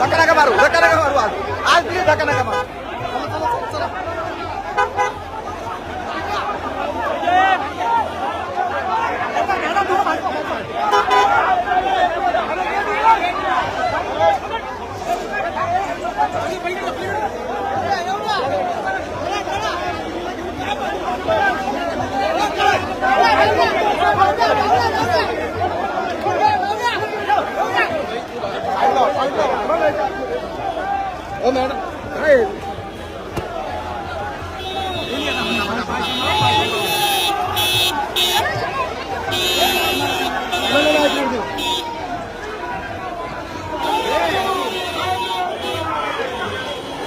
धक्का नका मारू आज प्लीज धक्का नका मारू. मॅडम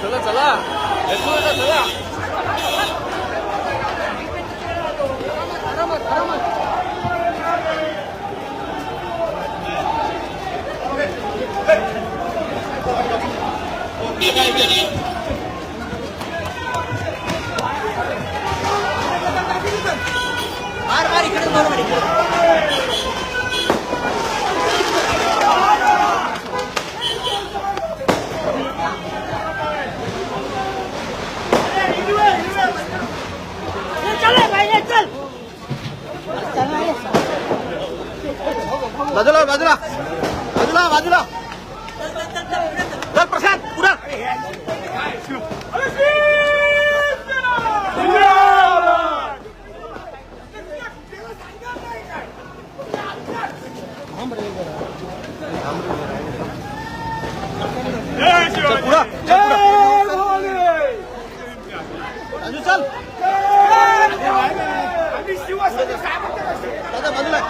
चला चला चला इकडे बाजूला बाजूला बाजूला बाजूला चल प्रशांत पुढं चल बाजूला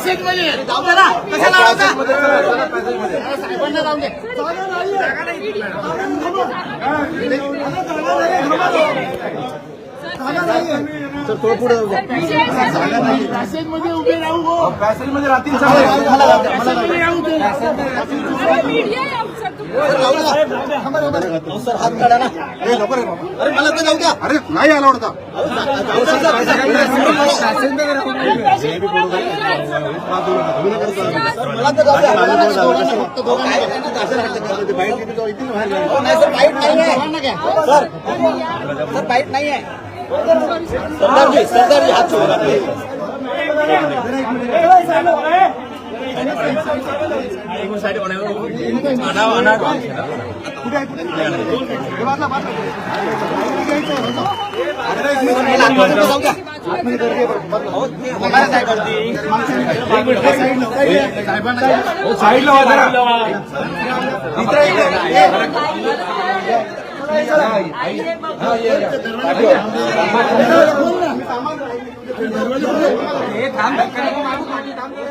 पॅसेजमध्ये जाऊ दे ना कशाला लावता? साहेबांना जाऊन दे. सर थोडं पुढे जाऊ द्या. पॅसेजमध्ये उभे राहू हो. पॅसेजमध्ये राहतील मला जाऊ दे. पॅसेजमध्ये राहू दे. सर हात काढा ना. अरे मला तर जाऊ द्या. अरे नाही आला होता मला तर जाऊ द्या. फक्त दोघांना घ्या. नाही सर बाईट नाही आहे सर. सर बाईट नाही आहे. सरदारजी हात सोडा. साईडला वाजरा थांब.